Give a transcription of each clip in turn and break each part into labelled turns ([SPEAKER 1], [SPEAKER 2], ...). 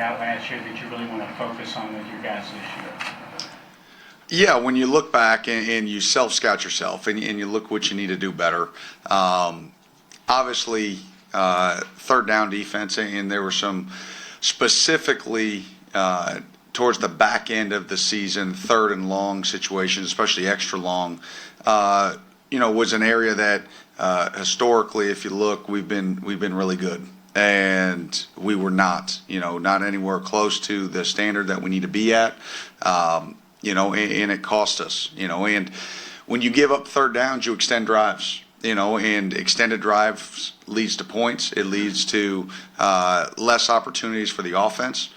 [SPEAKER 1] out last year that you really want to focus on with your guys this year?
[SPEAKER 2] Yeah, when you look back and you self-scout yourself and you look what you need to do better, obviously third down defense, and there were some specifically towards the back end of the season, third and long situations, especially extra long, was an area that historically, if you look, we've been really good. And we were not anywhere close to the standard that we need to be at, and it cost us, and when you give up third downs, you extend drives, and extended drives leads to points. It leads to less opportunities for the offense.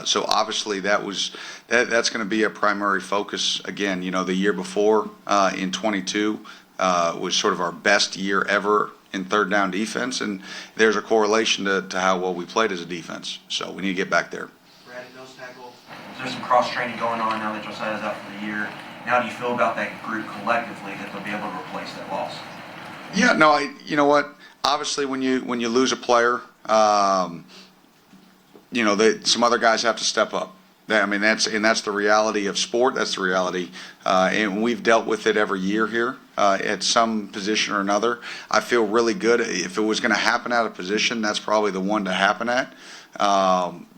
[SPEAKER 2] So obviously that's going to be a primary focus again. The year before in 22 was sort of our best year ever in third down defense, and there's a correlation to how well we played as a defense. So we need to get back there.
[SPEAKER 3] Brad, nose tackle. There's some cross training going on now that Josiah's out for the year. How do you feel about that group collectively that they'll be able to replace that loss?
[SPEAKER 2] Yeah, no, you know what? Obviously, when you lose a player, some other guys have to step up. That's the reality of sport. That's the reality, and we've dealt with it every year here at some position or another. I feel really good. If it was going to happen at a position, that's probably the one to happen at,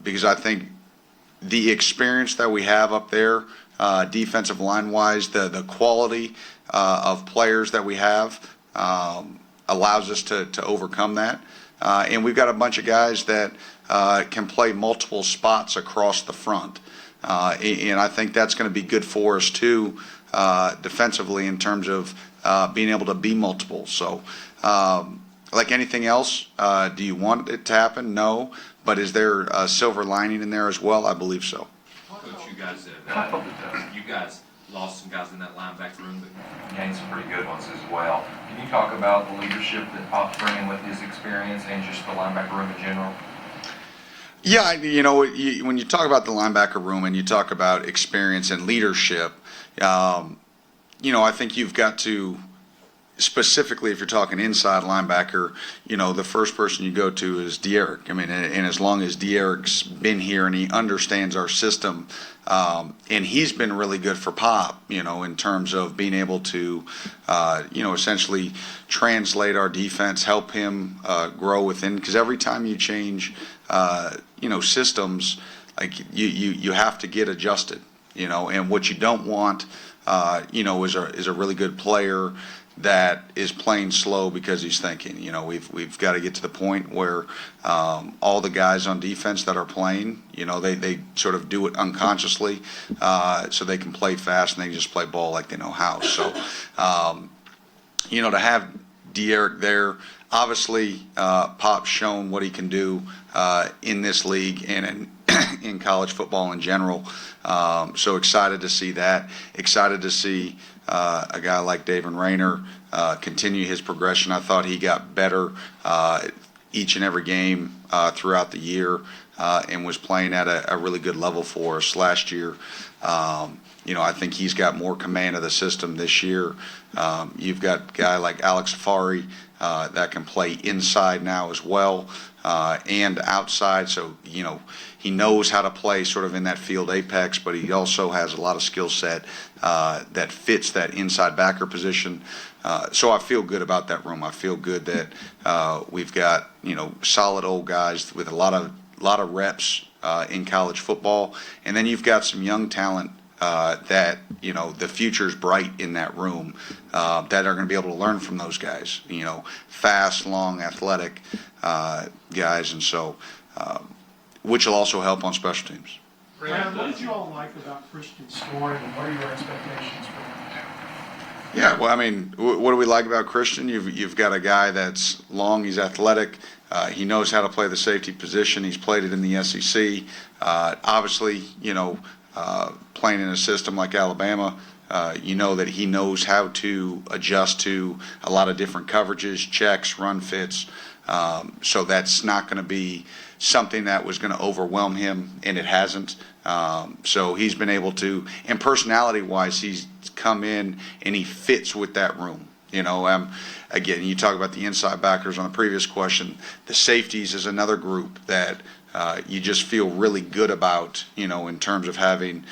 [SPEAKER 2] because I think the experience that we have up there, defensive line wise, the quality of players that we have allows us to overcome that, and we've got a bunch of guys that can play multiple spots across the front. And I think that's going to be good for us too, defensively, in terms of being able to be multiple. So, like anything else, do you want it to happen? No. But is there a silver lining in there as well? I believe so.
[SPEAKER 4] Coach, you guys lost some guys in that linebacker room, but
[SPEAKER 5] gained some pretty good ones as well. Can you talk about the leadership that Pop's bringing with his experience and just the linebacker room in general?
[SPEAKER 2] Yeah, when you talk about the linebacker room and you talk about experience and leadership, I think you've got to, specifically if you're talking inside linebacker, the first person you go to is De'Eric. And as long as De'Eric's been here and he understands our system, and he's been really good for Pop, in terms of being able to, essentially translate our defense, help him grow within. Because every time you change, systems, like you have to get adjusted, and what you don't want, is a really good player that is playing slow because he's thinking. We've got to get to the point where all the guys on defense that are playing, they sort of do it unconsciously, so they can play fast and they can just play ball like they know how. So, to have De'Eric there, obviously Pop's shown what he can do in this league and in college football in general. So excited to see that. Excited to see a guy like David Rayner continue his progression. I thought he got better each and every game throughout the year, and was playing at a really good level for us last year. I think he's got more command of the system this year. You've got a guy like Alex Safari that can play inside now as well, and outside. So, he knows how to play sort of in that field apex, but he also has a lot of skill set that fits that inside backer position. So I feel good about that room. I feel good that we've got, solid old guys with a lot of reps in college football, and then you've got some young talent that the future's bright in that room, that are going to be able to learn from those guys. Fast, long, athletic guys, and so which will also help on special teams.
[SPEAKER 6] Brad, what did you all like about Christian's story, and what are your expectations for him?
[SPEAKER 2] Yeah, well, what do we like about Christian? You've got a guy that's long, he's athletic, he knows how to play the safety position, he's played it in the SEC. Obviously, playing in a system like Alabama, that he knows how to adjust to a lot of different coverages, checks, run fits. So that's not going to be something that was going to overwhelm him, and it hasn't. So he's been able to, and personality-wise, he's come in and he fits with that room. Again, you talk about the inside backers on the previous question. The safeties is another group that you just feel really good about, in terms of having,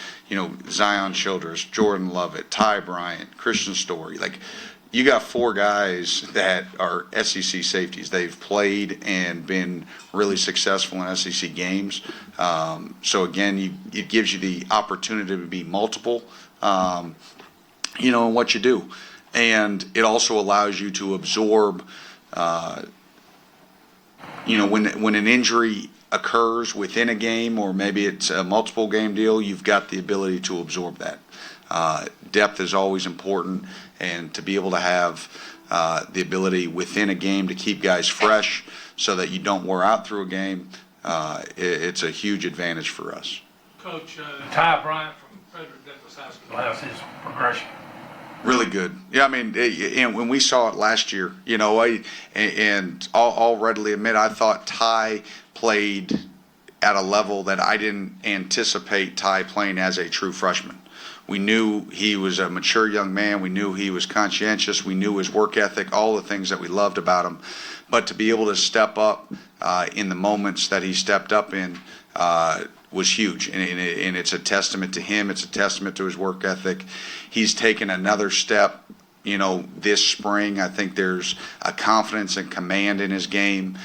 [SPEAKER 2] Zion Childress, Jordan Lovett, Ty Bryant, Christian Story. Like, you got 4 guys that are SEC safeties. They've played and been really successful in SEC games. So again, it gives you the opportunity to be multiple, in what you do. And it also allows you to absorb, when an injury occurs within a game, or maybe it's a multiple game deal, you've got the ability to absorb that. Depth is always important, and to be able to have the ability within a game to keep guys fresh so that you don't wear out through a game, it's a huge advantage for us.
[SPEAKER 7] Coach, Ty Bryant from Frederick Douglass High School, how's his progression?
[SPEAKER 2] Really good. Yeah, I mean, and when we saw it last year, and I'll readily admit, I thought Ty played at a level that I didn't anticipate Ty playing as a true freshman. We knew he was a mature young man. We knew he was conscientious. We knew his work ethic, all the things that we loved about him. But to be able to step up in the moments that he stepped up in was huge. And it's a testament to him. It's a testament to his work ethic. He's taken another step, this spring. I think there's a confidence and command in his game.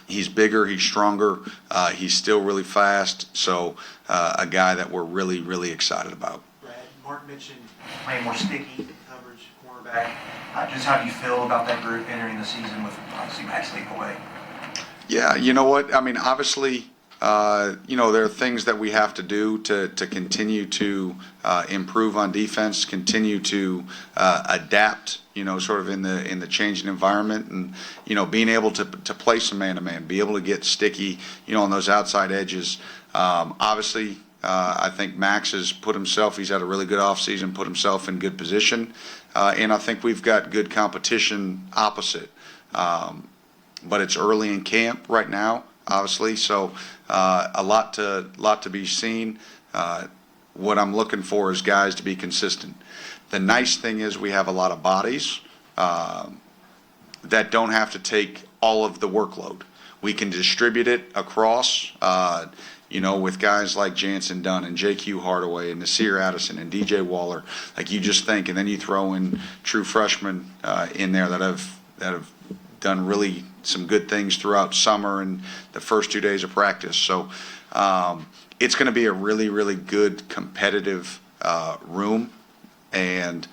[SPEAKER 2] He's bigger, he's stronger, he's still really fast. So a guy that we're really, really excited about.
[SPEAKER 3] Brad, Mark mentioned playing more sticky coverage, cornerback. Just how do you feel about that group entering the season with obviously Max Leap away?
[SPEAKER 2] Yeah, you know what? I mean, obviously, there are things that we have to do to continue to improve on defense, continue to adapt, sort of in the changing environment, and, being able to play some man-to-man, be able to get sticky, on those outside edges. Obviously, I think Max has he's had a really good offseason, put himself in good position, and I think we've got good competition opposite. But it's early in camp right now, obviously, so a lot to be seen. What I'm looking for is guys to be consistent. The nice thing is we have a lot of bodies that don't have to take all of the workload. We can distribute it across, with guys like Jansen Dunn and J.Q. Hardaway and Nasir Addison and DJ Waller. Like, you just think, and then you throw in true freshmen in there that have done really some good things throughout summer and the first 2 days of practice. So it's going to be a really, really good competitive room, and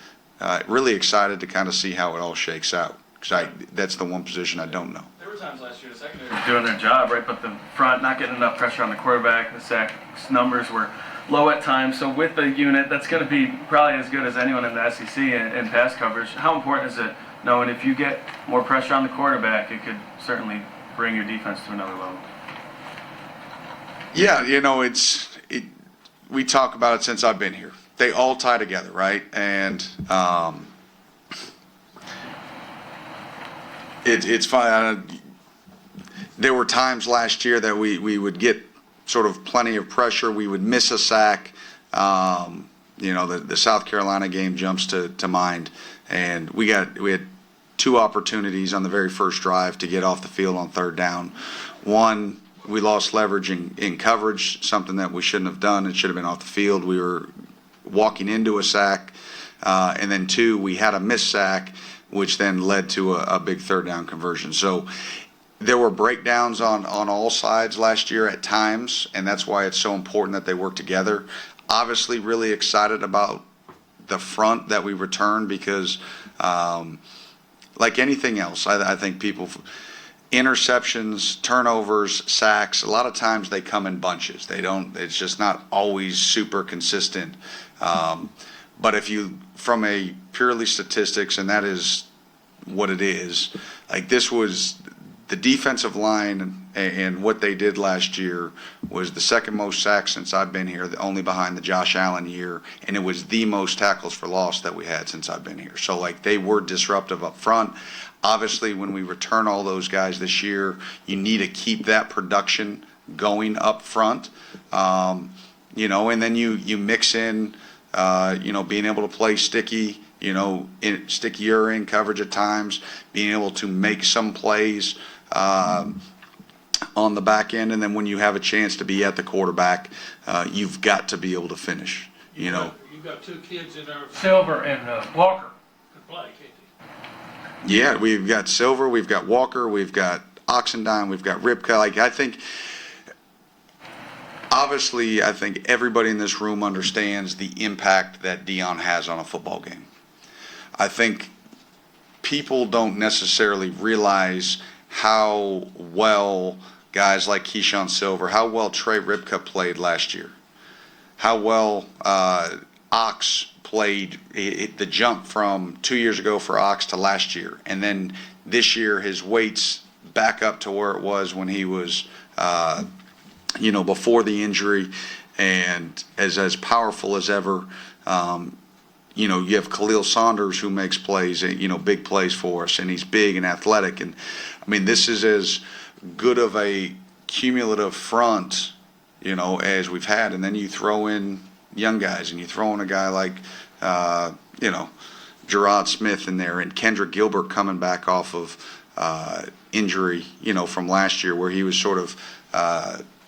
[SPEAKER 2] really excited to kind of see how it all shakes out, because that's the one position I don't know.
[SPEAKER 4] There were times last year, the secondary.
[SPEAKER 8] Doing their job, right? But the front, not getting enough pressure on the quarterback. The sacks numbers were low at times. So with the unit, that's going to be probably as good as anyone in the SEC in pass coverage. How important is it knowing if you get more pressure on the quarterback, it could certainly bring your defense to another level?
[SPEAKER 2] Yeah, we talk about it since I've been here. They all tie together, right? And it's fine. There were times last year that we would get sort of plenty of pressure. We would miss a sack. The South Carolina game jumps to mind, and we had 2 opportunities on the very first drive to get off the field on third down. One, we lost leverage in coverage, something that we shouldn't have done. It should have been off the field. We were walking into a sack, and then 2, we had a missed sack, which then led to a big third down conversion. So there were breakdowns on all sides last year at times, and that's why it's so important that they work together. Obviously, really excited about the front that we returned, because like anything else, I think people, interceptions, turnovers, sacks, a lot of times they come in bunches. It's just not always super consistent. But if you, from a purely statistics, and that is what it is, like, this was the defensive line, and what they did last year was the second most sacks since I've been here, only behind the Josh Allen year, and it was the most tackles for loss that we had since I've been here. So, like, they were disruptive up front. Obviously, when we return all those guys this year, you need to keep that production going up front, and then you mix in, being able to play sticky, stickier in coverage at times, being able to make some plays, on the back end, and then when you have a chance to be at the quarterback, you've got to be able to finish, you know.
[SPEAKER 7] You've got two kids in there, Silver and Walker, could play, can't they?
[SPEAKER 2] Yeah, we've got Silver, we've got Walker, we've got Oxendine, we've got Ripka. Like, I think, obviously, I think everybody in this room understands the impact that Dion has on a football game. I think people don't necessarily realize how well guys like Keyshawn Silver, how well Trey Ripka played last year, how well Ox played, the jump from 2 years ago for Ox to last year, and then this year his weight's back up to where it was when he was, before the injury, and as powerful as ever. You have Khalil Saunders who makes plays, big plays for us, and he's big and athletic. And I mean, this is as good of a cumulative front, as we've had. And then you throw in young guys, and you throw in a guy like, Gerard Smith in there, and Kendrick Gilbert coming back off of injury, from last year, where he was sort of,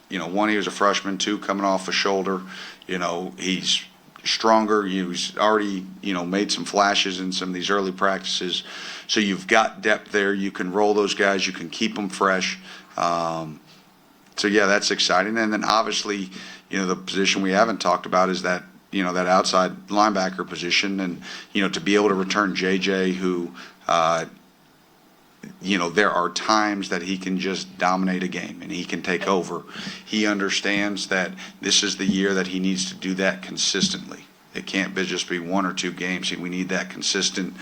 [SPEAKER 2] one, he was a freshman, two, coming off a shoulder. He's stronger. He's already, made some flashes in some of these early practices. So you've got depth there. You can roll those guys. You can keep them fresh. So yeah, that's exciting. And then obviously, the position we haven't talked about is that, that outside linebacker position, and, to be able to return JJ, who, there are times that he can just dominate a game and he can take over. He understands that this is the year that he needs to do that consistently. It can't just be 1 or 2 games. We need that consistent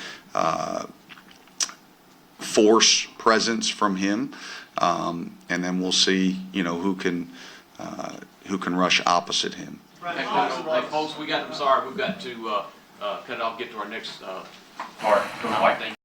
[SPEAKER 2] force presence from him, and then we'll see, who can rush opposite him.
[SPEAKER 9] Hey, folks, we've got to cut it off, get to our next
[SPEAKER 5] All right, go White.